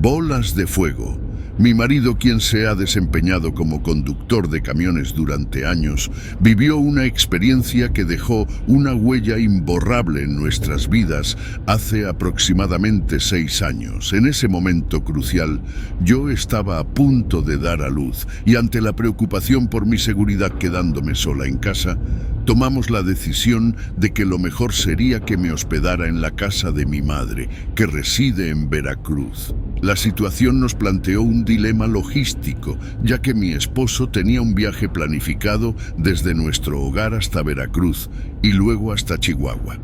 Bolas de fuego. Mi marido, quien se ha desempeñado como conductor de camiones durante años, vivió una experiencia que dejó una huella imborrable en nuestras vidas hace aproximadamente 6 años. En ese momento crucial, yo estaba a punto de dar a luz y ante la preocupación por mi seguridad quedándome sola en casa, tomamos la decisión de que lo mejor sería que me hospedara en la casa de mi madre, que reside en Veracruz. La situación nos planteó un dilema logístico, ya que mi esposo tenía un viaje planificado desde nuestro hogar hasta Veracruz y luego hasta Chihuahua.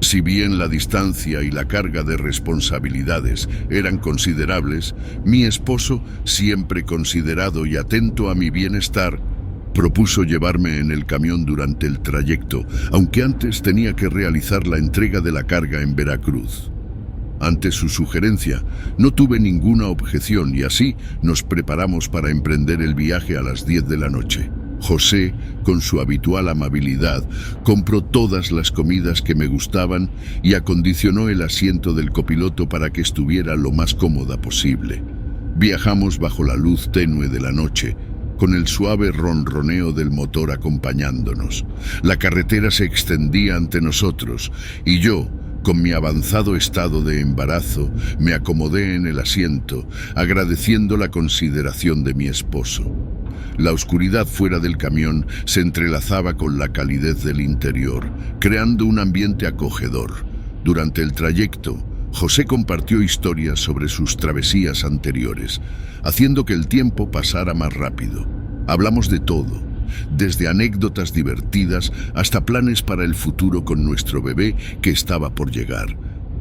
Si bien la distancia y la carga de responsabilidades eran considerables, mi esposo, siempre considerado y atento a mi bienestar, propuso llevarme en el camión durante el trayecto, aunque antes tenía que realizar la entrega de la carga en Veracruz. Ante su sugerencia, no tuve ninguna objeción y así nos preparamos para emprender el viaje a las 10 de la noche. José, con su habitual amabilidad, compró todas las comidas que me gustaban y acondicionó el asiento del copiloto para que estuviera lo más cómoda posible. Viajamos bajo la luz tenue de la noche, con el suave ronroneo del motor acompañándonos. La carretera se extendía ante nosotros y yo, con mi avanzado estado de embarazo, me acomodé en el asiento, agradeciendo la consideración de mi esposo. La oscuridad fuera del camión se entrelazaba con la calidez del interior, creando un ambiente acogedor. Durante el trayecto, José compartió historias sobre sus travesías anteriores, haciendo que el tiempo pasara más rápido. Hablamos de todo, desde anécdotas divertidas hasta planes para el futuro con nuestro bebé que estaba por llegar.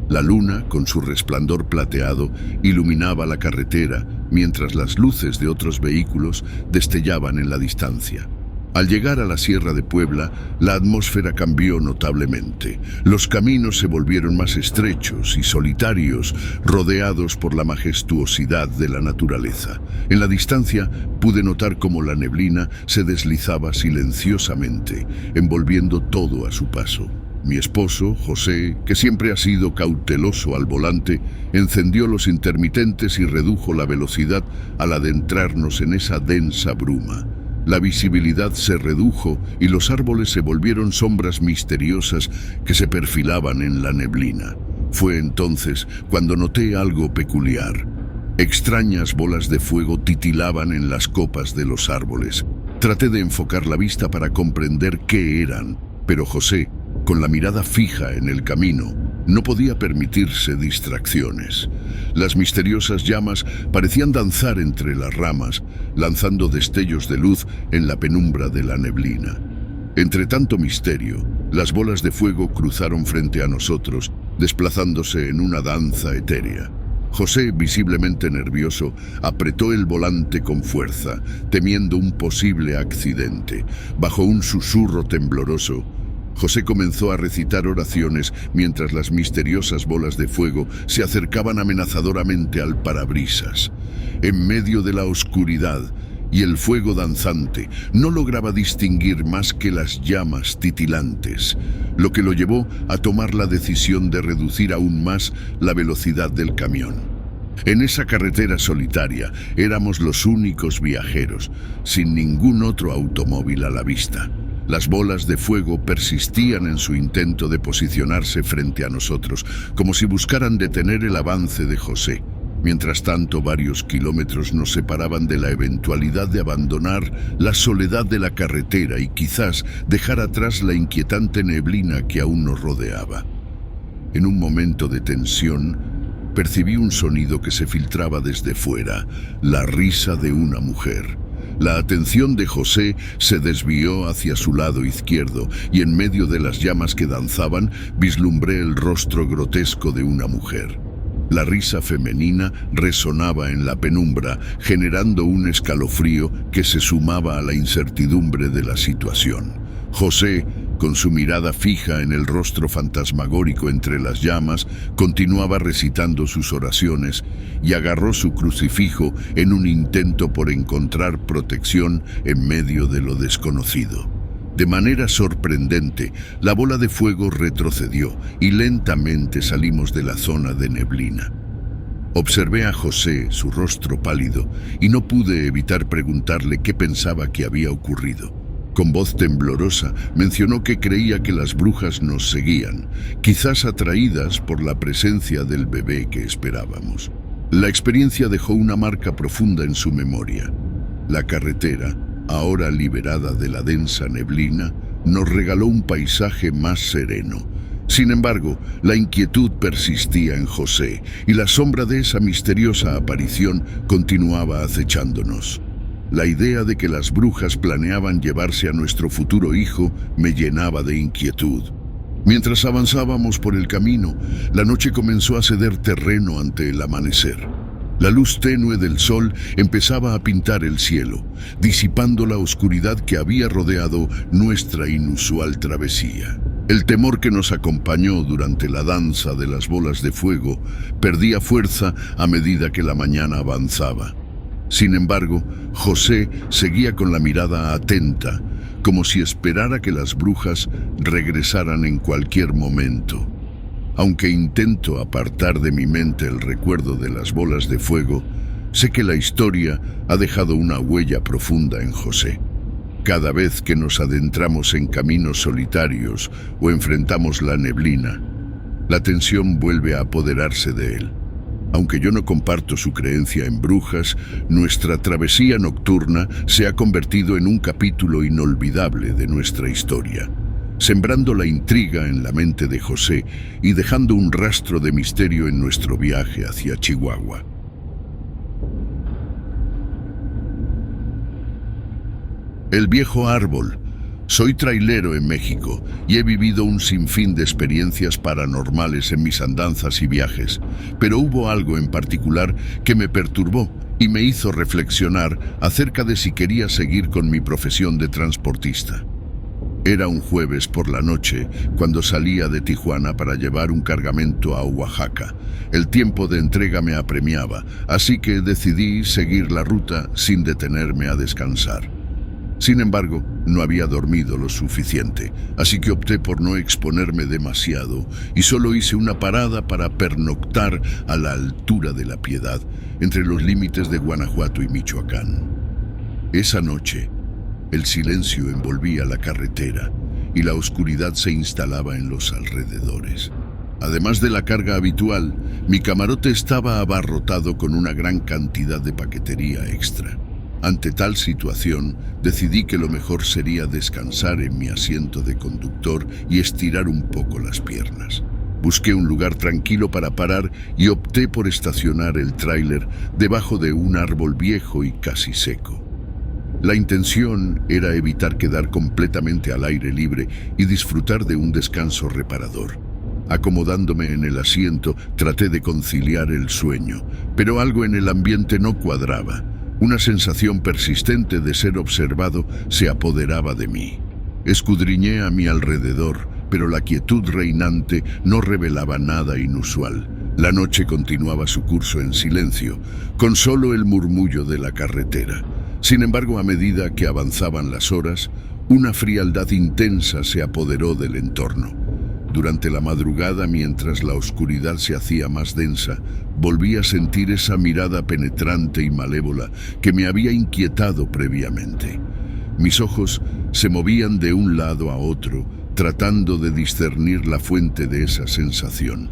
La luna, con su resplandor plateado, iluminaba la carretera, mientras las luces de otros vehículos destellaban en la distancia. Al llegar a la Sierra de Puebla, la atmósfera cambió notablemente. Los caminos se volvieron más estrechos y solitarios, rodeados por la majestuosidad de la naturaleza. En la distancia pude notar cómo la neblina se deslizaba silenciosamente, envolviendo todo a su paso. Mi esposo, José, que siempre ha sido cauteloso al volante, encendió los intermitentes y redujo la velocidad al adentrarnos en esa densa bruma. La visibilidad se redujo y los árboles se volvieron sombras misteriosas que se perfilaban en la neblina. Fue entonces cuando noté algo peculiar. Extrañas bolas de fuego titilaban en las copas de los árboles. Traté de enfocar la vista para comprender qué eran, pero José, con la mirada fija en el camino, no podía permitirse distracciones. Las misteriosas llamas parecían danzar entre las ramas, lanzando destellos de luz en la penumbra de la neblina. Entre tanto misterio, las bolas de fuego cruzaron frente a nosotros, desplazándose en una danza etérea. José, visiblemente nervioso, apretó el volante con fuerza, temiendo un posible accidente. Bajo un susurro tembloroso, José comenzó a recitar oraciones mientras las misteriosas bolas de fuego se acercaban amenazadoramente al parabrisas. En medio de la oscuridad y el fuego danzante, no lograba distinguir más que las llamas titilantes, lo que lo llevó a tomar la decisión de reducir aún más la velocidad del camión. En esa carretera solitaria éramos los únicos viajeros, sin ningún otro automóvil a la vista. Las bolas de fuego persistían en su intento de posicionarse frente a nosotros, como si buscaran detener el avance de José. Mientras tanto, varios kilómetros nos separaban de la eventualidad de abandonar la soledad de la carretera y quizás dejar atrás la inquietante neblina que aún nos rodeaba. En un momento de tensión, percibí un sonido que se filtraba desde fuera, la risa de una mujer. La atención de José se desvió hacia su lado izquierdo y en medio de las llamas que danzaban vislumbré el rostro grotesco de una mujer. La risa femenina resonaba en la penumbra, generando un escalofrío que se sumaba a la incertidumbre de la situación. José, con su mirada fija en el rostro fantasmagórico entre las llamas, continuaba recitando sus oraciones y agarró su crucifijo en un intento por encontrar protección en medio de lo desconocido. De manera sorprendente, la bola de fuego retrocedió y lentamente salimos de la zona de neblina. Observé a José, su rostro pálido, y no pude evitar preguntarle qué pensaba que había ocurrido. Con voz temblorosa mencionó que creía que las brujas nos seguían, quizás atraídas por la presencia del bebé que esperábamos. La experiencia dejó una marca profunda en su memoria. La carretera, ahora liberada de la densa neblina, nos regaló un paisaje más sereno. Sin embargo, la inquietud persistía en José y la sombra de esa misteriosa aparición continuaba acechándonos. La idea de que las brujas planeaban llevarse a nuestro futuro hijo me llenaba de inquietud. Mientras avanzábamos por el camino, la noche comenzó a ceder terreno ante el amanecer. La luz tenue del sol empezaba a pintar el cielo, disipando la oscuridad que había rodeado nuestra inusual travesía. El temor que nos acompañó durante la danza de las bolas de fuego perdía fuerza a medida que la mañana avanzaba. Sin embargo, José seguía con la mirada atenta, como si esperara que las brujas regresaran en cualquier momento. Aunque intento apartar de mi mente el recuerdo de las bolas de fuego, sé que la historia ha dejado una huella profunda en José. Cada vez que nos adentramos en caminos solitarios o enfrentamos la neblina, la tensión vuelve a apoderarse de él. Aunque yo no comparto su creencia en brujas, nuestra travesía nocturna se ha convertido en un capítulo inolvidable de nuestra historia, sembrando la intriga en la mente de José y dejando un rastro de misterio en nuestro viaje hacia Chihuahua. El viejo árbol. Soy trailero en México y he vivido un sinfín de experiencias paranormales en mis andanzas y viajes, pero hubo algo en particular que me perturbó y me hizo reflexionar acerca de si quería seguir con mi profesión de transportista. Era un jueves por la noche cuando salía de Tijuana para llevar un cargamento a Oaxaca. El tiempo de entrega me apremiaba, así que decidí seguir la ruta sin detenerme a descansar. Sin embargo, no había dormido lo suficiente, así que opté por no exponerme demasiado y solo hice una parada para pernoctar a la altura de La Piedad, entre los límites de Guanajuato y Michoacán. Esa noche, el silencio envolvía la carretera y la oscuridad se instalaba en los alrededores. Además de la carga habitual, mi camarote estaba abarrotado con una gran cantidad de paquetería extra. Ante tal situación, decidí que lo mejor sería descansar en mi asiento de conductor y estirar un poco las piernas. Busqué un lugar tranquilo para parar y opté por estacionar el tráiler debajo de un árbol viejo y casi seco. La intención era evitar quedar completamente al aire libre y disfrutar de un descanso reparador. Acomodándome en el asiento, traté de conciliar el sueño, pero algo en el ambiente no cuadraba. Una sensación persistente de ser observado se apoderaba de mí. Escudriñé a mi alrededor, pero la quietud reinante no revelaba nada inusual. La noche continuaba su curso en silencio, con solo el murmullo de la carretera. Sin embargo, a medida que avanzaban las horas, una frialdad intensa se apoderó del entorno. Durante la madrugada, mientras la oscuridad se hacía más densa, volví a sentir esa mirada penetrante y malévola que me había inquietado previamente. Mis ojos se movían de un lado a otro, tratando de discernir la fuente de esa sensación.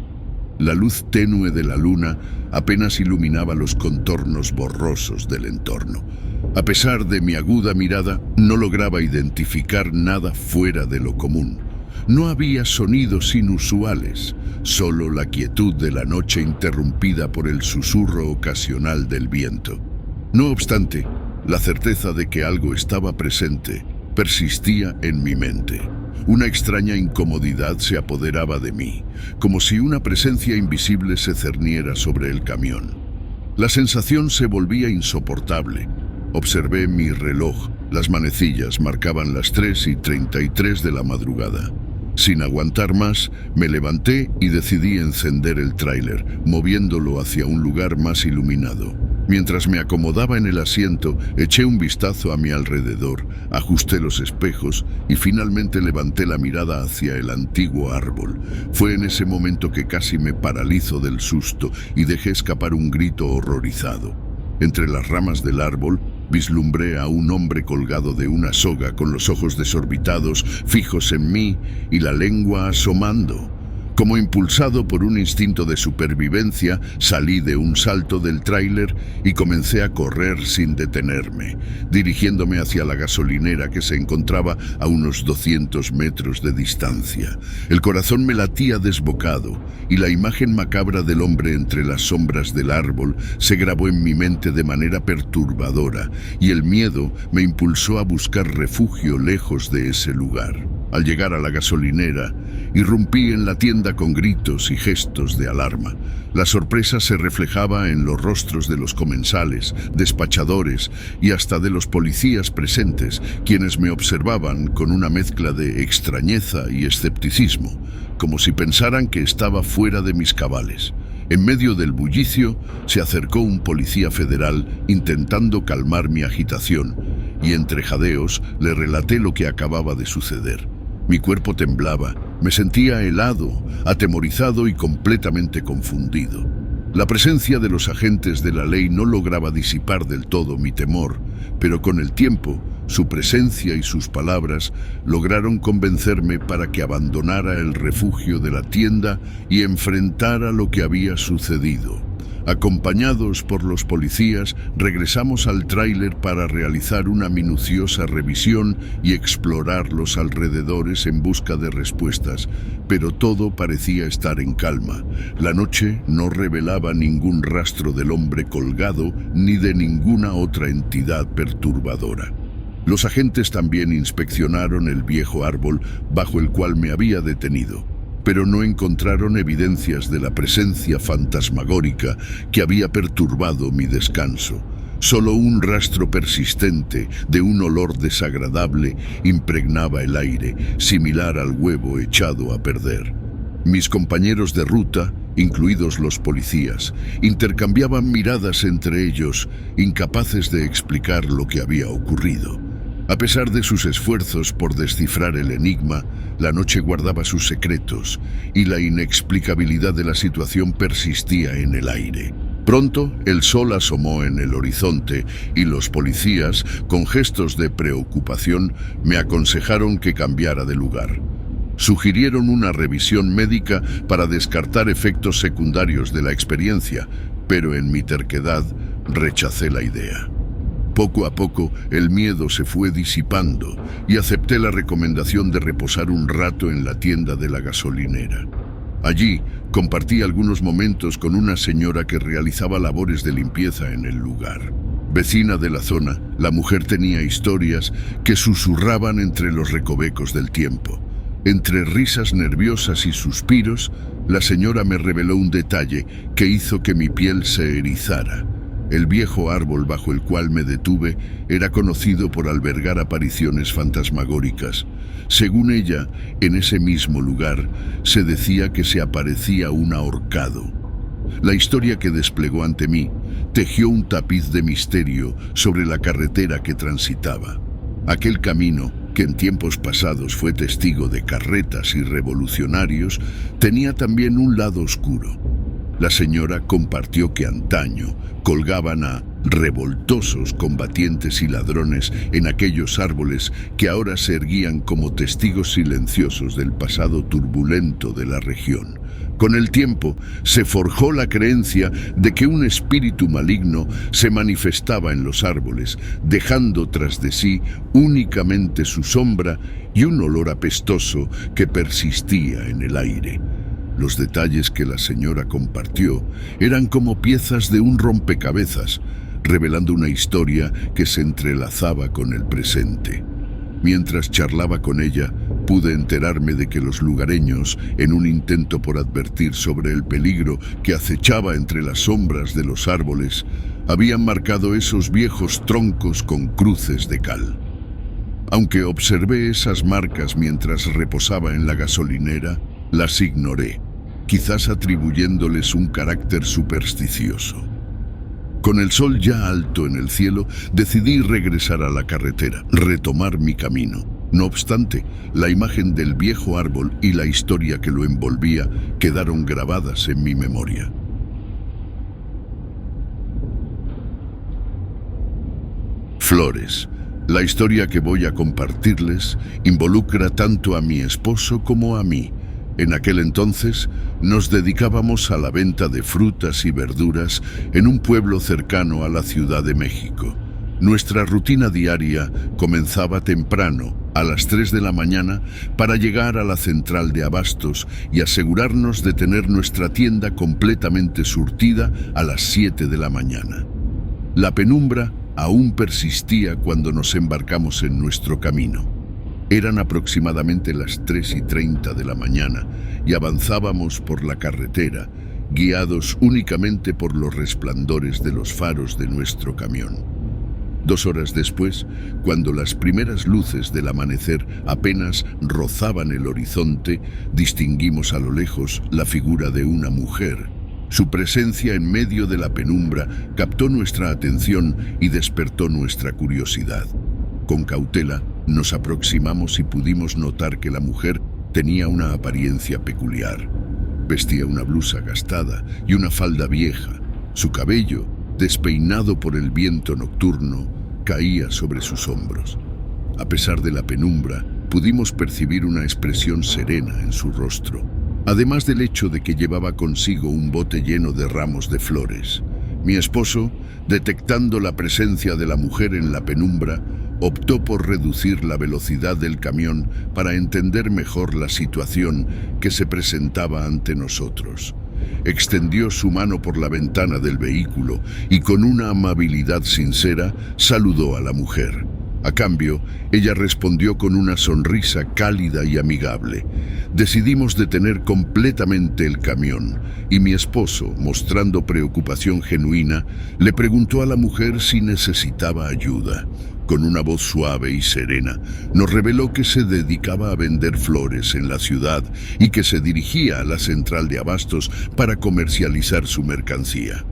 La luz tenue de la luna apenas iluminaba los contornos borrosos del entorno. A pesar de mi aguda mirada, no lograba identificar nada fuera de lo común. No había sonidos inusuales, solo la quietud de la noche interrumpida por el susurro ocasional del viento. No obstante, la certeza de que algo estaba presente persistía en mi mente. Una extraña incomodidad se apoderaba de mí, como si una presencia invisible se cerniera sobre el camión. La sensación se volvía insoportable. Observé mi reloj. Las manecillas marcaban las 3:33 de la madrugada. Sin aguantar más, me levanté y decidí encender el tráiler, moviéndolo hacia un lugar más iluminado. Mientras me acomodaba en el asiento, eché un vistazo a mi alrededor, ajusté los espejos y finalmente levanté la mirada hacia el antiguo árbol. Fue en ese momento que casi me paralizo del susto y dejé escapar un grito horrorizado. Entre las ramas del árbol, vislumbré a un hombre colgado de una soga con los ojos desorbitados, fijos en mí y la lengua asomando. Como impulsado por un instinto de supervivencia, salí de un salto del tráiler y comencé a correr sin detenerme, dirigiéndome hacia la gasolinera que se encontraba a unos 200 metros de distancia. El corazón me latía desbocado y la imagen macabra del hombre entre las sombras del árbol se grabó en mi mente de manera perturbadora y el miedo me impulsó a buscar refugio lejos de ese lugar. Al llegar a la gasolinera, irrumpí en la tienda con gritos y gestos de alarma. La sorpresa se reflejaba en los rostros de los comensales, despachadores y hasta de los policías presentes, quienes me observaban con una mezcla de extrañeza y escepticismo, como si pensaran que estaba fuera de mis cabales. En medio del bullicio, se acercó un policía federal intentando calmar mi agitación, y entre jadeos le relaté lo que acababa de suceder. Mi cuerpo temblaba, me sentía helado, atemorizado y completamente confundido. La presencia de los agentes de la ley no lograba disipar del todo mi temor, pero con el tiempo, su presencia y sus palabras lograron convencerme para que abandonara el refugio de la tienda y enfrentara lo que había sucedido. Acompañados por los policías, regresamos al tráiler para realizar una minuciosa revisión y explorar los alrededores en busca de respuestas, pero todo parecía estar en calma. La noche no revelaba ningún rastro del hombre colgado ni de ninguna otra entidad perturbadora. Los agentes también inspeccionaron el viejo árbol bajo el cual me había detenido, pero no encontraron evidencias de la presencia fantasmagórica que había perturbado mi descanso. Solo un rastro persistente de un olor desagradable impregnaba el aire, similar al huevo echado a perder. Mis compañeros de ruta, incluidos los policías, intercambiaban miradas entre ellos, incapaces de explicar lo que había ocurrido. A pesar de sus esfuerzos por descifrar el enigma, la noche guardaba sus secretos y la inexplicabilidad de la situación persistía en el aire. Pronto, el sol asomó en el horizonte y los policías, con gestos de preocupación, me aconsejaron que cambiara de lugar. Sugirieron una revisión médica para descartar efectos secundarios de la experiencia, pero en mi terquedad rechacé la idea. Poco a poco, el miedo se fue disipando y acepté la recomendación de reposar un rato en la tienda de la gasolinera. Allí, compartí algunos momentos con una señora que realizaba labores de limpieza en el lugar. Vecina de la zona, la mujer tenía historias que susurraban entre los recovecos del tiempo. Entre risas nerviosas y suspiros, la señora me reveló un detalle que hizo que mi piel se erizara. El viejo árbol bajo el cual me detuve era conocido por albergar apariciones fantasmagóricas. Según ella, en ese mismo lugar se decía que se aparecía un ahorcado. La historia que desplegó ante mí tejió un tapiz de misterio sobre la carretera que transitaba. Aquel camino, que en tiempos pasados fue testigo de carretas y revolucionarios, tenía también un lado oscuro. La señora compartió que antaño colgaban a revoltosos combatientes y ladrones en aquellos árboles que ahora se erguían como testigos silenciosos del pasado turbulento de la región. Con el tiempo se forjó la creencia de que un espíritu maligno se manifestaba en los árboles, dejando tras de sí únicamente su sombra y un olor apestoso que persistía en el aire. Los detalles que la señora compartió eran como piezas de un rompecabezas, revelando una historia que se entrelazaba con el presente. Mientras charlaba con ella, pude enterarme de que los lugareños, en un intento por advertir sobre el peligro que acechaba entre las sombras de los árboles, habían marcado esos viejos troncos con cruces de cal. Aunque observé esas marcas mientras reposaba en la gasolinera, las ignoré, quizás atribuyéndoles un carácter supersticioso. Con el sol ya alto en el cielo, decidí regresar a la carretera, retomar mi camino. No obstante, la imagen del viejo árbol y la historia que lo envolvía quedaron grabadas en mi memoria. Flores. La historia que voy a compartirles involucra tanto a mi esposo como a mí. En aquel entonces nos dedicábamos a la venta de frutas y verduras en un pueblo cercano a la Ciudad de México. Nuestra rutina diaria comenzaba temprano, a las 3 de la mañana, para llegar a la central de abastos y asegurarnos de tener nuestra tienda completamente surtida a las 7 de la mañana. La penumbra aún persistía cuando nos embarcamos en nuestro camino. Eran aproximadamente las 3:30 de la mañana y avanzábamos por la carretera, guiados únicamente por los resplandores de los faros de nuestro camión. 2 horas después, cuando las primeras luces del amanecer apenas rozaban el horizonte, distinguimos a lo lejos la figura de una mujer. Su presencia en medio de la penumbra captó nuestra atención y despertó nuestra curiosidad. Con cautela, nos aproximamos y pudimos notar que la mujer tenía una apariencia peculiar. Vestía una blusa gastada y una falda vieja. Su cabello, despeinado por el viento nocturno, caía sobre sus hombros. A pesar de la penumbra, pudimos percibir una expresión serena en su rostro, además del hecho de que llevaba consigo un bote lleno de ramos de flores. Mi esposo, detectando la presencia de la mujer en la penumbra, optó por reducir la velocidad del camión para entender mejor la situación que se presentaba ante nosotros. Extendió su mano por la ventana del vehículo y con una amabilidad sincera saludó a la mujer. A cambio, ella respondió con una sonrisa cálida y amigable. Decidimos detener completamente el camión y mi esposo, mostrando preocupación genuina, le preguntó a la mujer si necesitaba ayuda. Con una voz suave y serena, nos reveló que se dedicaba a vender flores en la ciudad y que se dirigía a la central de abastos para comercializar su mercancía.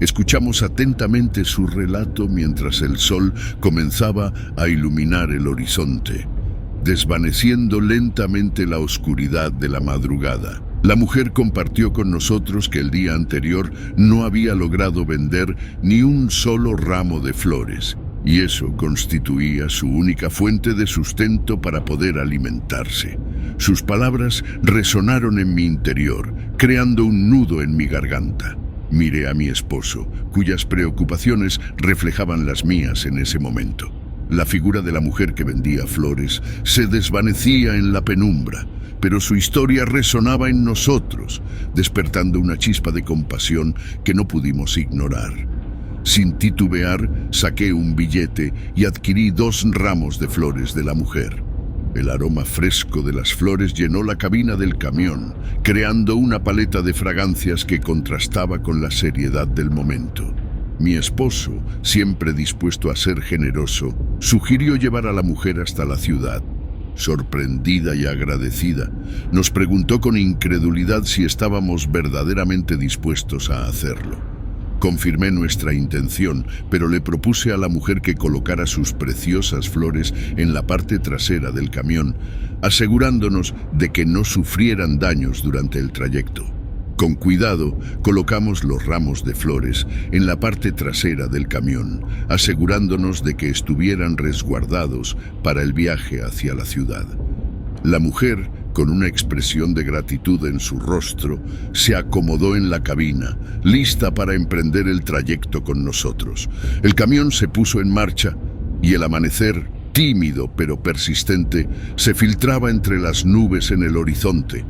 Escuchamos atentamente su relato mientras el sol comenzaba a iluminar el horizonte, desvaneciendo lentamente la oscuridad de la madrugada. La mujer compartió con nosotros que el día anterior no había logrado vender ni un solo ramo de flores, y eso constituía su única fuente de sustento para poder alimentarse. Sus palabras resonaron en mi interior, creando un nudo en mi garganta. Miré a mi esposo, cuyas preocupaciones reflejaban las mías en ese momento. La figura de la mujer que vendía flores se desvanecía en la penumbra, pero su historia resonaba en nosotros, despertando una chispa de compasión que no pudimos ignorar. Sin titubear, saqué un billete y adquirí 2 ramos de flores de la mujer. El aroma fresco de las flores llenó la cabina del camión, creando una paleta de fragancias que contrastaba con la seriedad del momento. Mi esposo, siempre dispuesto a ser generoso, sugirió llevar a la mujer hasta la ciudad. Sorprendida y agradecida, nos preguntó con incredulidad si estábamos verdaderamente dispuestos a hacerlo. Confirmé nuestra intención, pero le propuse a la mujer que colocara sus preciosas flores en la parte trasera del camión, asegurándonos de que no sufrieran daños durante el trayecto. Con cuidado, colocamos los ramos de flores en la parte trasera del camión, asegurándonos de que estuvieran resguardados para el viaje hacia la ciudad. La mujer, con una expresión de gratitud en su rostro, se acomodó en la cabina, lista para emprender el trayecto con nosotros. El camión se puso en marcha y el amanecer, tímido pero persistente, se filtraba entre las nubes en el horizonte.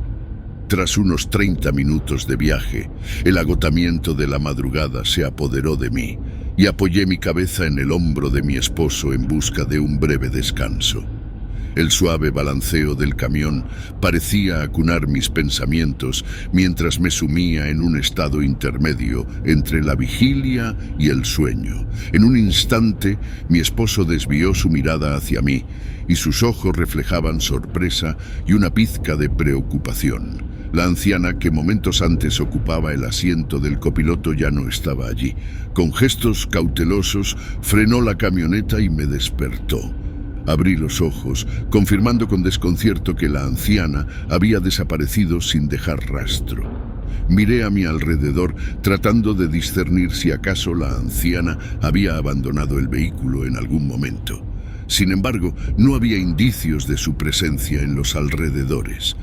Tras unos 30 minutos de viaje, el agotamiento de la madrugada se apoderó de mí y apoyé mi cabeza en el hombro de mi esposo en busca de un breve descanso. El suave balanceo del camión parecía acunar mis pensamientos mientras me sumía en un estado intermedio entre la vigilia y el sueño. En un instante, mi esposo desvió su mirada hacia mí y sus ojos reflejaban sorpresa y una pizca de preocupación. La anciana, que momentos antes ocupaba el asiento del copiloto, ya no estaba allí. Con gestos cautelosos, frenó la camioneta y me despertó. Abrí los ojos, confirmando con desconcierto que la anciana había desaparecido sin dejar rastro. Miré a mi alrededor, tratando de discernir si acaso la anciana había abandonado el vehículo en algún momento. Sin embargo, no había indicios de su presencia en los alrededores.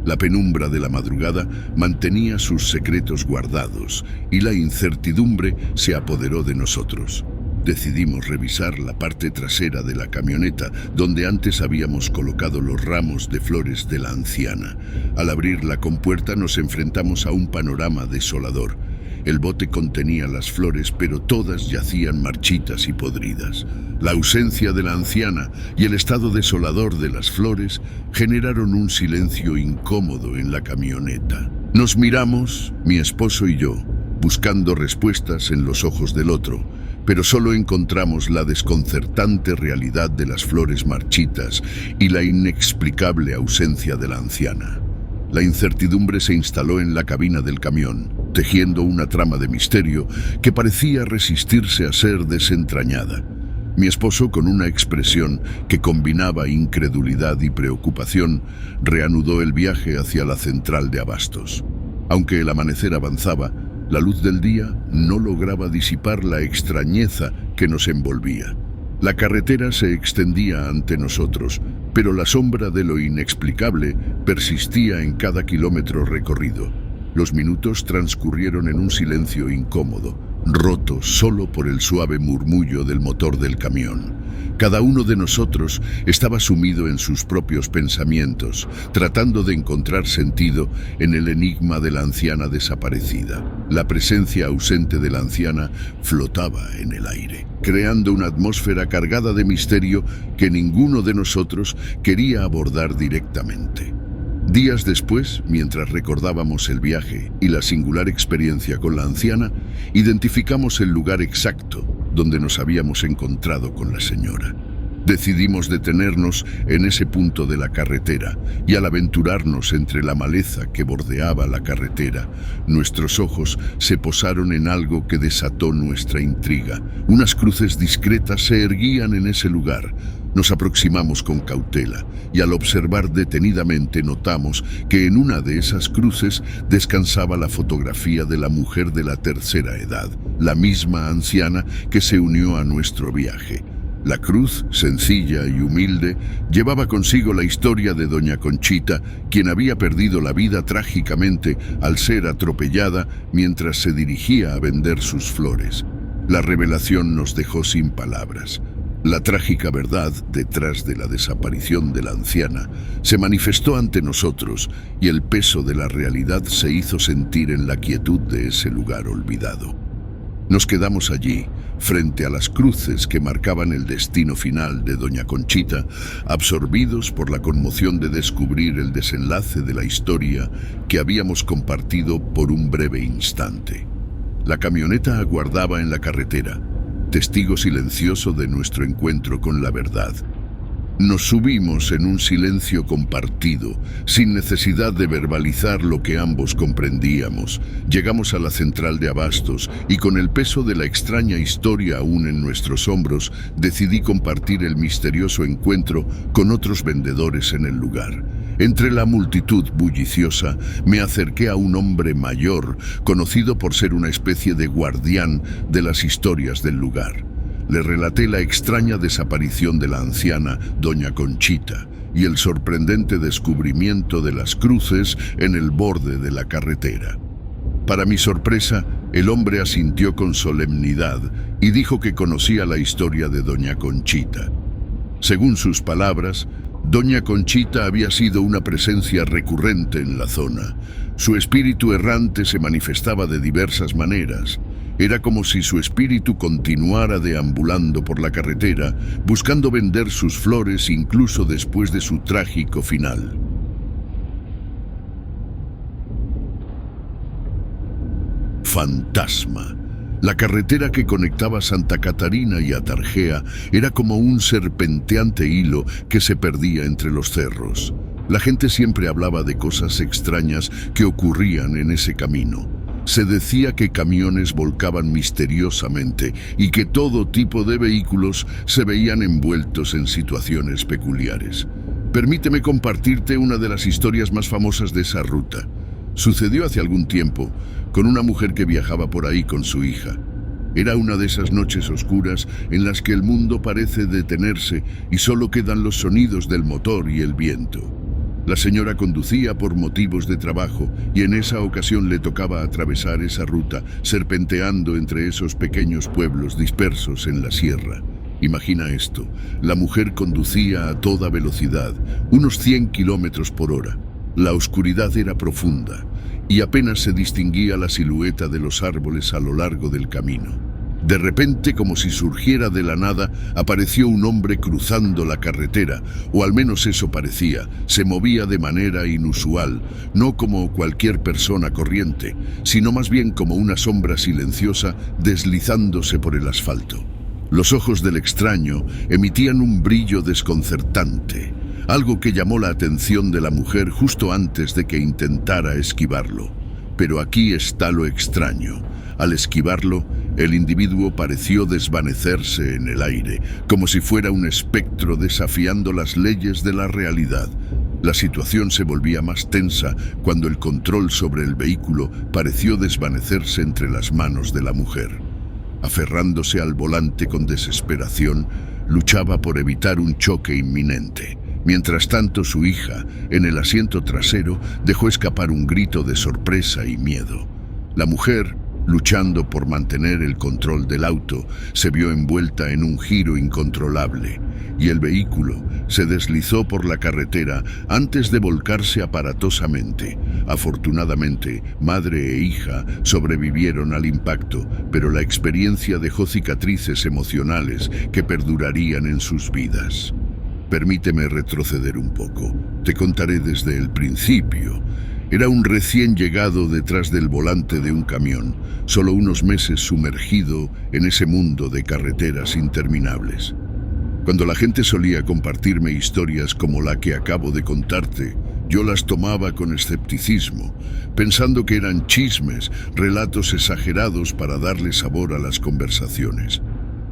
La penumbra de la madrugada mantenía sus secretos guardados y la incertidumbre se apoderó de nosotros. Decidimos revisar la parte trasera de la camioneta, donde antes habíamos colocado los ramos de flores de la anciana. Al abrir la compuerta nos enfrentamos a un panorama desolador. El bote contenía las flores, pero todas yacían marchitas y podridas. La ausencia de la anciana y el estado desolador de las flores generaron un silencio incómodo en la camioneta. Nos miramos, mi esposo y yo, buscando respuestas en los ojos del otro, pero solo encontramos la desconcertante realidad de las flores marchitas y la inexplicable ausencia de la anciana. La incertidumbre se instaló en la cabina del camión, tejiendo una trama de misterio que parecía resistirse a ser desentrañada. Mi esposo, con una expresión que combinaba incredulidad y preocupación, reanudó el viaje hacia la central de abastos. Aunque el amanecer avanzaba, la luz del día no lograba disipar la extrañeza que nos envolvía. La carretera se extendía ante nosotros, pero la sombra de lo inexplicable persistía en cada kilómetro recorrido. Los minutos transcurrieron en un silencio incómodo, roto solo por el suave murmullo del motor del camión. Cada uno de nosotros estaba sumido en sus propios pensamientos, tratando de encontrar sentido en el enigma de la anciana desaparecida. La presencia ausente de la anciana flotaba en el aire, creando una atmósfera cargada de misterio que ninguno de nosotros quería abordar directamente. Días después, mientras recordábamos el viaje y la singular experiencia con la anciana, identificamos el lugar exacto donde nos habíamos encontrado con la señora. Decidimos detenernos en ese punto de la carretera y al aventurarnos entre la maleza que bordeaba la carretera, nuestros ojos se posaron en algo que desató nuestra intriga. Unas cruces discretas se erguían en ese lugar. Nos aproximamos con cautela y al observar detenidamente notamos que en una de esas cruces descansaba la fotografía de la mujer de la tercera edad, la misma anciana que se unió a nuestro viaje. La cruz, sencilla y humilde, llevaba consigo la historia de doña Conchita, quien había perdido la vida trágicamente al ser atropellada mientras se dirigía a vender sus flores. La revelación nos dejó sin palabras. La trágica verdad detrás de la desaparición de la anciana se manifestó ante nosotros y el peso de la realidad se hizo sentir en la quietud de ese lugar olvidado. Nos quedamos allí, frente a las cruces que marcaban el destino final de doña Conchita, absorbidos por la conmoción de descubrir el desenlace de la historia que habíamos compartido por un breve instante. La camioneta aguardaba en la carretera, testigo silencioso de nuestro encuentro con la verdad. Nos subimos en un silencio compartido, sin necesidad de verbalizar lo que ambos comprendíamos. Llegamos a la central de abastos y con el peso de la extraña historia aún en nuestros hombros, decidí compartir el misterioso encuentro con otros vendedores en el lugar. Entre la multitud bulliciosa, me acerqué a un hombre mayor, conocido por ser una especie de guardián de las historias del lugar. Le relaté la extraña desaparición de la anciana doña Conchita y el sorprendente descubrimiento de las cruces en el borde de la carretera. Para mi sorpresa, el hombre asintió con solemnidad y dijo que conocía la historia de doña Conchita. Según sus palabras, doña Conchita había sido una presencia recurrente en la zona. Su espíritu errante se manifestaba de diversas maneras. Era como si su espíritu continuara deambulando por la carretera, buscando vender sus flores incluso después de su trágico final. Fantasma. La carretera que conectaba Santa Catarina y Atarjea era como un serpenteante hilo que se perdía entre los cerros. La gente siempre hablaba de cosas extrañas que ocurrían en ese camino. Se decía que camiones volcaban misteriosamente y que todo tipo de vehículos se veían envueltos en situaciones peculiares. Permíteme compartirte una de las historias más famosas de esa ruta. Sucedió hace algún tiempo con una mujer que viajaba por ahí con su hija. Era una de esas noches oscuras en las que el mundo parece detenerse y solo quedan los sonidos del motor y el viento. La señora conducía por motivos de trabajo y en esa ocasión le tocaba atravesar esa ruta, serpenteando entre esos pequeños pueblos dispersos en la sierra. Imagina esto, la mujer conducía a toda velocidad, unos 100 kilómetros por hora. La oscuridad era profunda y apenas se distinguía la silueta de los árboles a lo largo del camino. De repente, como si surgiera de la nada, apareció un hombre cruzando la carretera, o al menos eso parecía. Se movía de manera inusual, no como cualquier persona corriente, sino más bien como una sombra silenciosa deslizándose por el asfalto. Los ojos del extraño emitían un brillo desconcertante, algo que llamó la atención de la mujer justo antes de que intentara esquivarlo. Pero aquí está lo extraño. Al esquivarlo, el individuo pareció desvanecerse en el aire, como si fuera un espectro desafiando las leyes de la realidad. La situación se volvía más tensa cuando el control sobre el vehículo pareció desvanecerse entre las manos de la mujer. Aferrándose al volante con desesperación, luchaba por evitar un choque inminente. Mientras tanto, su hija, en el asiento trasero, dejó escapar un grito de sorpresa y miedo. La mujer, luchando por mantener el control del auto, se vio envuelta en un giro incontrolable y el vehículo se deslizó por la carretera antes de volcarse aparatosamente. Afortunadamente, madre e hija sobrevivieron al impacto, pero la experiencia dejó cicatrices emocionales que perdurarían en sus vidas. Permíteme retroceder un poco. Te contaré desde el principio. Era un recién llegado detrás del volante de un camión, solo unos meses sumergido en ese mundo de carreteras interminables. Cuando la gente solía compartirme historias como la que acabo de contarte, yo las tomaba con escepticismo, pensando que eran chismes, relatos exagerados para darle sabor a las conversaciones.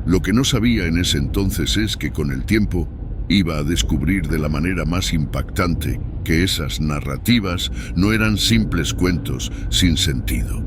Lo que no sabía en ese entonces es que con el tiempo iba a descubrir de la manera más impactante que esas narrativas no eran simples cuentos sin sentido.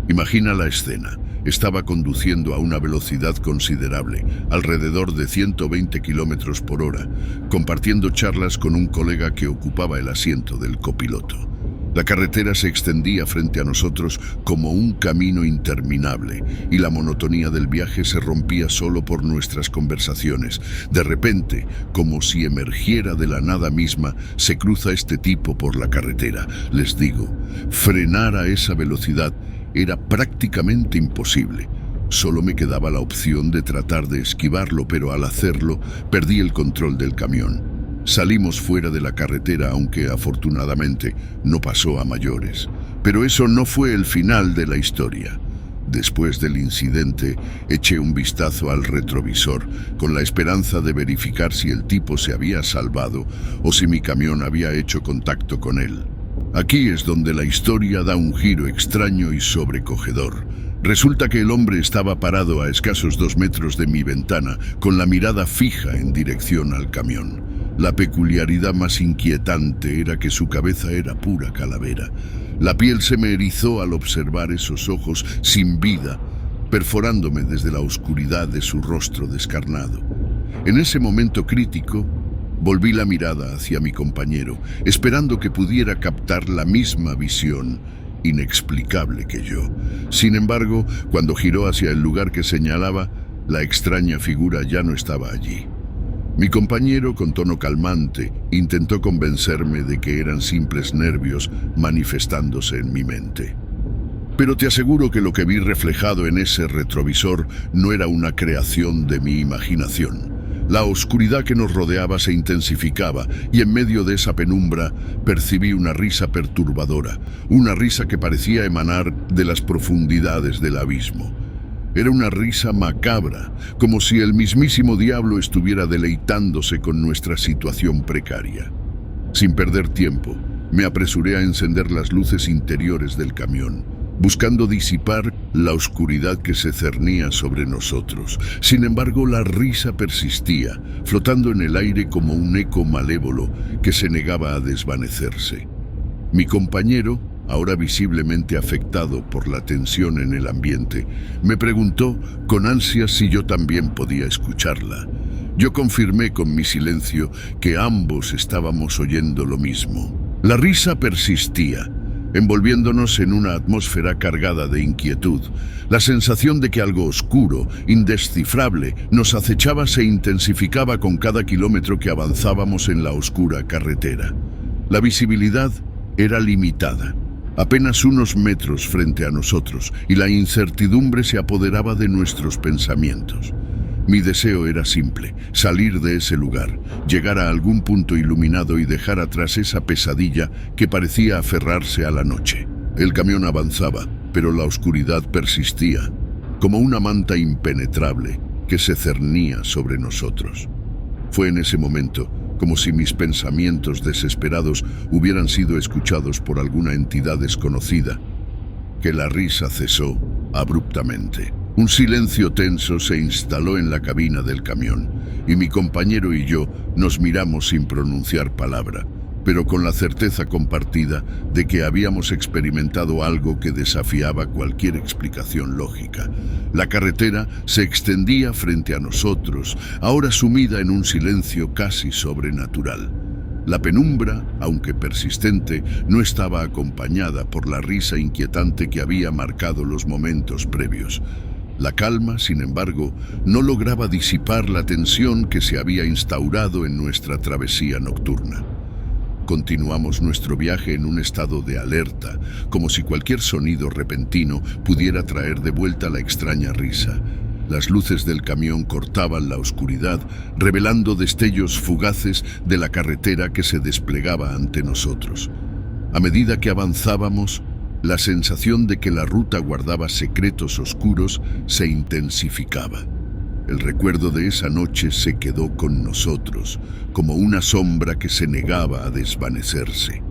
Imagina la escena. Estaba conduciendo a una velocidad considerable, alrededor de 120 kilómetros por hora, compartiendo charlas con un colega que ocupaba el asiento del copiloto. La carretera se extendía frente a nosotros como un camino interminable y la monotonía del viaje se rompía solo por nuestras conversaciones. De repente, como si emergiera de la nada misma, se cruza este tipo por la carretera. Les digo, frenar a esa velocidad era prácticamente imposible. Solo me quedaba la opción de tratar de esquivarlo, pero al hacerlo, perdí el control del camión. Salimos fuera de la carretera, aunque afortunadamente no pasó a mayores. Pero eso no fue el final de la historia. Después del incidente, eché un vistazo al retrovisor, con la esperanza de verificar si el tipo se había salvado o si mi camión había hecho contacto con él. Aquí es donde la historia da un giro extraño y sobrecogedor. Resulta que el hombre estaba parado a escasos 2 metros de mi ventana, con la mirada fija en dirección al camión. La peculiaridad más inquietante era que su cabeza era pura calavera. La piel se me erizó al observar esos ojos sin vida, perforándome desde la oscuridad de su rostro descarnado. En ese momento crítico, volví la mirada hacia mi compañero, esperando que pudiera captar la misma visión inexplicable que yo. Sin embargo, cuando giró hacia el lugar que señalaba, la extraña figura ya no estaba allí. Mi compañero, con tono calmante, intentó convencerme de que eran simples nervios manifestándose en mi mente. Pero te aseguro que lo que vi reflejado en ese retrovisor no era una creación de mi imaginación. La oscuridad que nos rodeaba se intensificaba y en medio de esa penumbra percibí una risa perturbadora, una risa que parecía emanar de las profundidades del abismo. Era una risa macabra, como si el mismísimo diablo estuviera deleitándose con nuestra situación precaria. Sin perder tiempo, me apresuré a encender las luces interiores del camión, buscando disipar la oscuridad que se cernía sobre nosotros. Sin embargo, la risa persistía, flotando en el aire como un eco malévolo que se negaba a desvanecerse. Mi compañero, ahora visiblemente afectado por la tensión en el ambiente, me preguntó con ansias si yo también podía escucharla. Yo confirmé con mi silencio que ambos estábamos oyendo lo mismo. La risa persistía, envolviéndonos en una atmósfera cargada de inquietud. La sensación de que algo oscuro, indescifrable, nos acechaba se intensificaba con cada kilómetro que avanzábamos en la oscura carretera. La visibilidad era limitada, apenas unos metros frente a nosotros, y la incertidumbre se apoderaba de nuestros pensamientos. Mi deseo era simple: salir de ese lugar, llegar a algún punto iluminado y dejar atrás esa pesadilla que parecía aferrarse a la noche. El camión avanzaba, pero la oscuridad persistía, como una manta impenetrable que se cernía sobre nosotros. Fue en ese momento como si mis pensamientos desesperados hubieran sido escuchados por alguna entidad desconocida, que la risa cesó abruptamente. Un silencio tenso se instaló en la cabina del camión, y mi compañero y yo nos miramos sin pronunciar palabra, pero con la certeza compartida de que habíamos experimentado algo que desafiaba cualquier explicación lógica. La carretera se extendía frente a nosotros, ahora sumida en un silencio casi sobrenatural. La penumbra, aunque persistente, no estaba acompañada por la risa inquietante que había marcado los momentos previos. La calma, sin embargo, no lograba disipar la tensión que se había instaurado en nuestra travesía nocturna. Continuamos nuestro viaje en un estado de alerta, como si cualquier sonido repentino pudiera traer de vuelta la extraña risa. Las luces del camión cortaban la oscuridad, revelando destellos fugaces de la carretera que se desplegaba ante nosotros. A medida que avanzábamos, la sensación de que la ruta guardaba secretos oscuros se intensificaba. El recuerdo de esa noche se quedó con nosotros, como una sombra que se negaba a desvanecerse.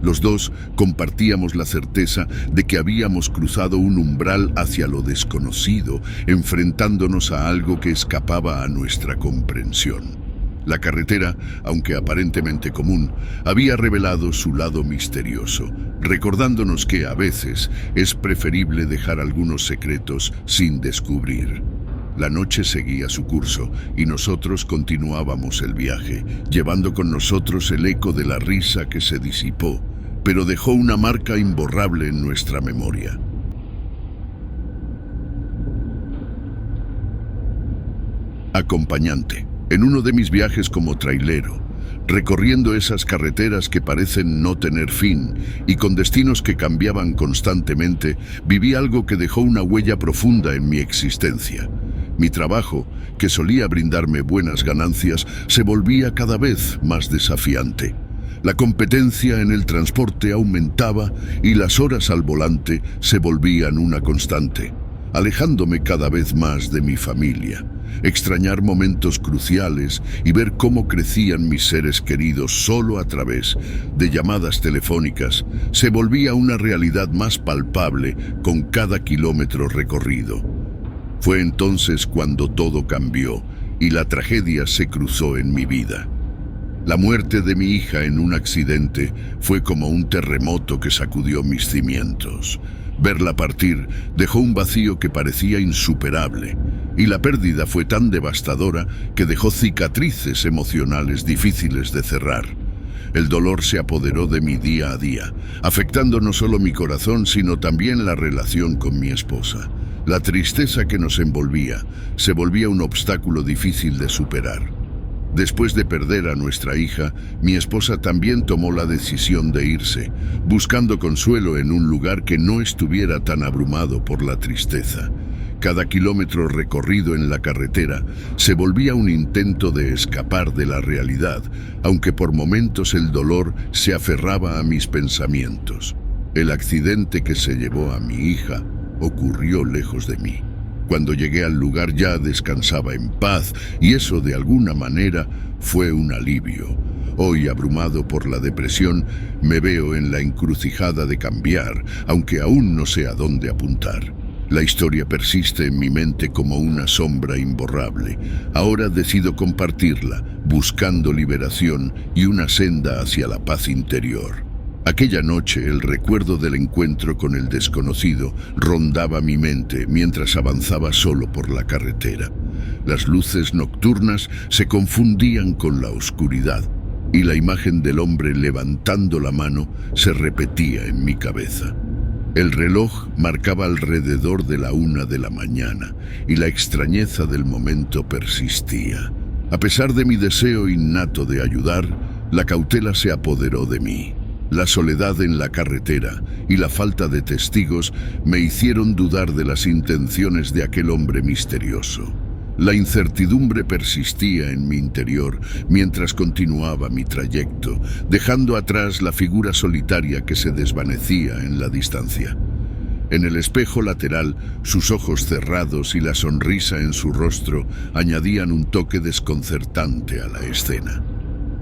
Los dos compartíamos la certeza de que habíamos cruzado un umbral hacia lo desconocido, enfrentándonos a algo que escapaba a nuestra comprensión. La carretera, aunque aparentemente común, había revelado su lado misterioso, recordándonos que a veces es preferible dejar algunos secretos sin descubrir. La noche seguía su curso y nosotros continuábamos el viaje, llevando con nosotros el eco de la risa que se disipó, pero dejó una marca imborrable en nuestra memoria. Acompañante. En uno de mis viajes como trailero, recorriendo esas carreteras que parecen no tener fin y con destinos que cambiaban constantemente, viví algo que dejó una huella profunda en mi existencia. Mi trabajo, que solía brindarme buenas ganancias, se volvía cada vez más desafiante. La competencia en el transporte aumentaba y las horas al volante se volvían una constante, alejándome cada vez más de mi familia. Extrañar momentos cruciales y ver cómo crecían mis seres queridos solo a través de llamadas telefónicas se volvía una realidad más palpable con cada kilómetro recorrido. Fue entonces cuando todo cambió y la tragedia se cruzó en mi vida. La muerte de mi hija en un accidente fue como un terremoto que sacudió mis cimientos. Verla partir dejó un vacío que parecía insuperable, y la pérdida fue tan devastadora que dejó cicatrices emocionales difíciles de cerrar. El dolor se apoderó de mi día a día, afectando no solo mi corazón, sino también la relación con mi esposa. La tristeza que nos envolvía se volvía un obstáculo difícil de superar. Después de perder a nuestra hija, mi esposa también tomó la decisión de irse, buscando consuelo en un lugar que no estuviera tan abrumado por la tristeza. Cada kilómetro recorrido en la carretera se volvía un intento de escapar de la realidad, aunque por momentos el dolor se aferraba a mis pensamientos. El accidente que se llevó a mi hija ocurrió lejos de mí. Cuando llegué al lugar ya descansaba en paz y eso de alguna manera fue un alivio. Hoy, abrumado por la depresión, me veo en la encrucijada de cambiar, aunque aún no sé a dónde apuntar. La historia persiste en mi mente como una sombra imborrable. Ahora decido compartirla, buscando liberación y una senda hacia la paz interior. Aquella noche, el recuerdo del encuentro con el desconocido rondaba mi mente mientras avanzaba solo por la carretera. Las luces nocturnas se confundían con la oscuridad y la imagen del hombre levantando la mano se repetía en mi cabeza. El reloj marcaba alrededor de la 1 de la mañana y la extrañeza del momento persistía. A pesar de mi deseo innato de ayudar, la cautela se apoderó de mí. La soledad en la carretera y la falta de testigos me hicieron dudar de las intenciones de aquel hombre misterioso. La incertidumbre persistía en mi interior mientras continuaba mi trayecto, dejando atrás la figura solitaria que se desvanecía en la distancia. En el espejo lateral, sus ojos cerrados y la sonrisa en su rostro añadían un toque desconcertante a la escena.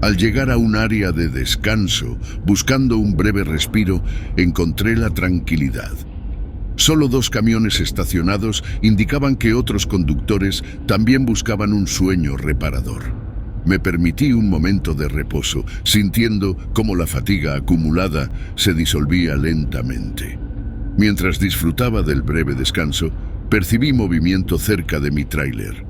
Al llegar a un área de descanso, buscando un breve respiro, encontré la tranquilidad. Solo 2 camiones estacionados indicaban que otros conductores también buscaban un sueño reparador. Me permití un momento de reposo, sintiendo cómo la fatiga acumulada se disolvía lentamente. Mientras disfrutaba del breve descanso, percibí movimiento cerca de mi tráiler.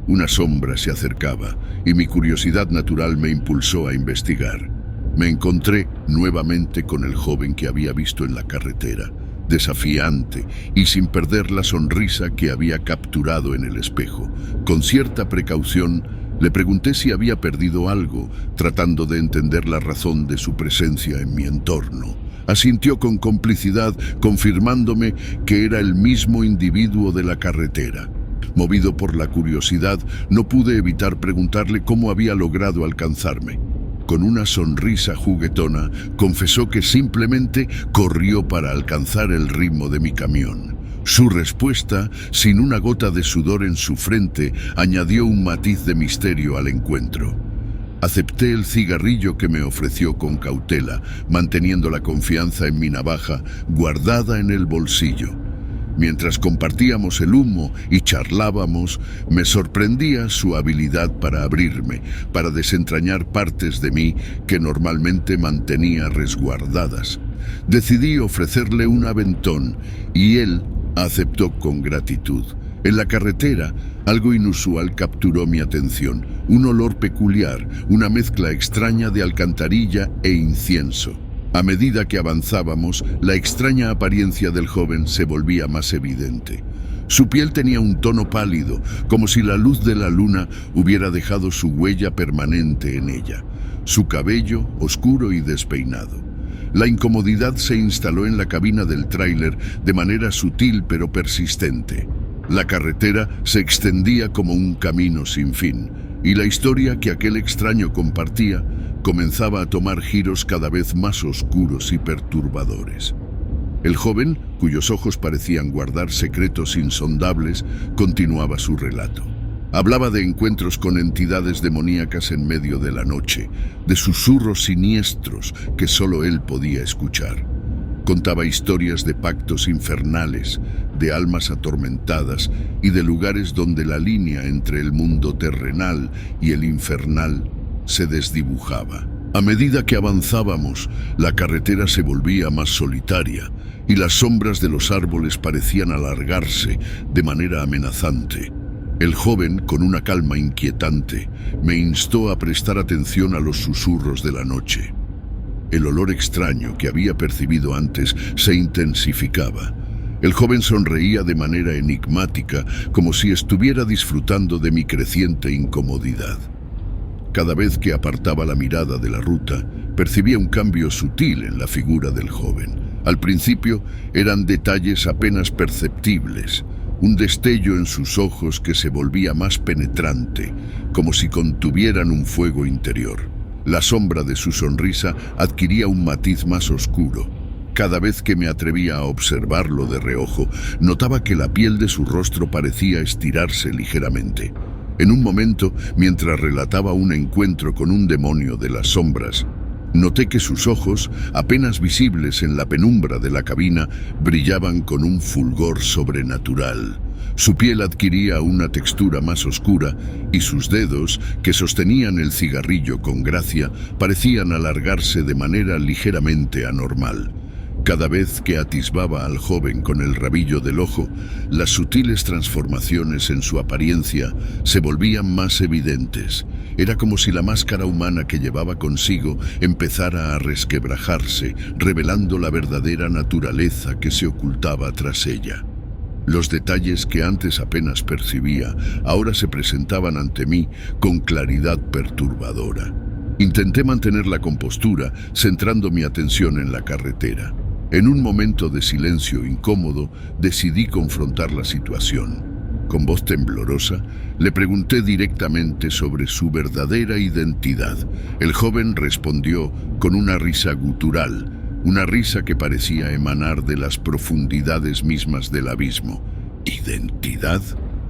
Una sombra se acercaba y mi curiosidad natural me impulsó a investigar. Me encontré nuevamente con el joven que había visto en la carretera, desafiante y sin perder la sonrisa que había capturado en el espejo. Con cierta precaución, le pregunté si había perdido algo, tratando de entender la razón de su presencia en mi entorno. Asintió con complicidad, confirmándome que era el mismo individuo de la carretera. Movido por la curiosidad, no pude evitar preguntarle cómo había logrado alcanzarme. Con una sonrisa juguetona, confesó que simplemente corrió para alcanzar el ritmo de mi camión. Su respuesta, sin una gota de sudor en su frente, añadió un matiz de misterio al encuentro. Acepté el cigarrillo que me ofreció con cautela, manteniendo la confianza en mi navaja guardada en el bolsillo. Mientras compartíamos el humo y charlábamos, me sorprendía su habilidad para abrirme, para desentrañar partes de mí que normalmente mantenía resguardadas. Decidí ofrecerle un aventón y él aceptó con gratitud. En la carretera, algo inusual capturó mi atención, un olor peculiar, una mezcla extraña de alcantarilla e incienso. A medida que avanzábamos, la extraña apariencia del joven se volvía más evidente. Su piel tenía un tono pálido, como si la luz de la luna hubiera dejado su huella permanente en ella. Su cabello, oscuro y despeinado. La incomodidad se instaló en la cabina del tráiler de manera sutil pero persistente. La carretera se extendía como un camino sin fin, y la historia que aquel extraño compartía comenzaba a tomar giros cada vez más oscuros y perturbadores. El joven, cuyos ojos parecían guardar secretos insondables, continuaba su relato. Hablaba de encuentros con entidades demoníacas en medio de la noche, de susurros siniestros que solo él podía escuchar. Contaba historias de pactos infernales, de almas atormentadas y de lugares donde la línea entre el mundo terrenal y el infernal se desdibujaba. A medida que avanzábamos, la carretera se volvía más solitaria y las sombras de los árboles parecían alargarse de manera amenazante. El joven, con una calma inquietante, me instó a prestar atención a los susurros de la noche. El olor extraño que había percibido antes se intensificaba. El joven sonreía de manera enigmática, como si estuviera disfrutando de mi creciente incomodidad. Cada vez que apartaba la mirada de la ruta, percibía un cambio sutil en la figura del joven. Al principio eran detalles apenas perceptibles, un destello en sus ojos que se volvía más penetrante, como si contuvieran un fuego interior. La sombra de su sonrisa adquiría un matiz más oscuro. Cada vez que me atrevía a observarlo de reojo, notaba que la piel de su rostro parecía estirarse ligeramente. En un momento, mientras relataba un encuentro con un demonio de las sombras, noté que sus ojos, apenas visibles en la penumbra de la cabina, brillaban con un fulgor sobrenatural. Su piel adquiría una textura más oscura y sus dedos, que sostenían el cigarrillo con gracia, parecían alargarse de manera ligeramente anormal. Cada vez que atisbaba al joven con el rabillo del ojo, las sutiles transformaciones en su apariencia se volvían más evidentes. Era como si la máscara humana que llevaba consigo empezara a resquebrajarse, revelando la verdadera naturaleza que se ocultaba tras ella. Los detalles que antes apenas percibía, ahora se presentaban ante mí con claridad perturbadora. Intenté mantener la compostura, centrando mi atención en la carretera. En un momento de silencio incómodo, decidí confrontar la situación. Con voz temblorosa, le pregunté directamente sobre su verdadera identidad. El joven respondió con una risa gutural, una risa que parecía emanar de las profundidades mismas del abismo. ¿Identidad?,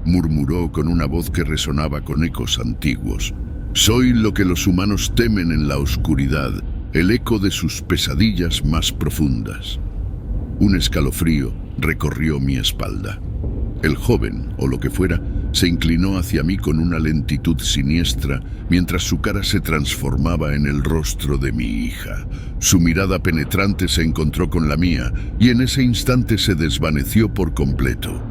murmuró con una voz que resonaba con ecos antiguos. Soy lo que los humanos temen en la oscuridad, el eco de sus pesadillas más profundas. Un escalofrío recorrió mi espalda. El joven, o lo que fuera, se inclinó hacia mí con una lentitud siniestra mientras su cara se transformaba en el rostro de mi hija. Su mirada penetrante se encontró con la mía y en ese instante se desvaneció por completo.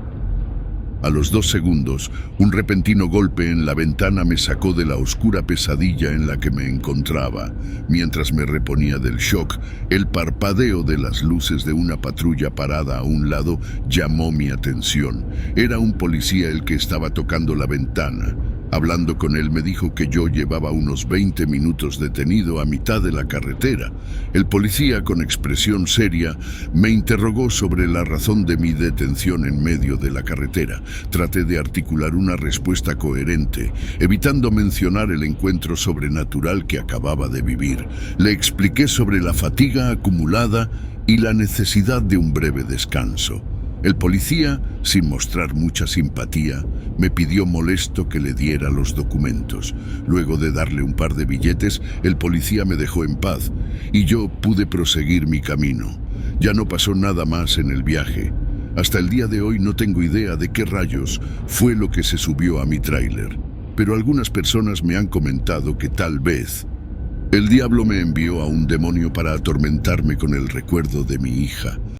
A los 2 segundos, un repentino golpe en la ventana me sacó de la oscura pesadilla en la que me encontraba. Mientras me reponía del shock, el parpadeo de las luces de una patrulla parada a un lado llamó mi atención. Era un policía el que estaba tocando la ventana. Hablando con él me dijo que yo llevaba unos 20 minutos detenido a mitad de la carretera. El policía, con expresión seria, me interrogó sobre la razón de mi detención en medio de la carretera. Traté de articular una respuesta coherente, evitando mencionar el encuentro sobrenatural que acababa de vivir. Le expliqué sobre la fatiga acumulada y la necesidad de un breve descanso. El policía, sin mostrar mucha simpatía, me pidió molesto que le diera los documentos. Luego de darle un par de billetes, el policía me dejó en paz y yo pude proseguir mi camino. Ya no pasó nada más en el viaje. Hasta el día de hoy no tengo idea de qué rayos fue lo que se subió a mi tráiler, pero algunas personas me han comentado que tal vez el diablo me envió a un demonio para atormentarme con el recuerdo de mi hija.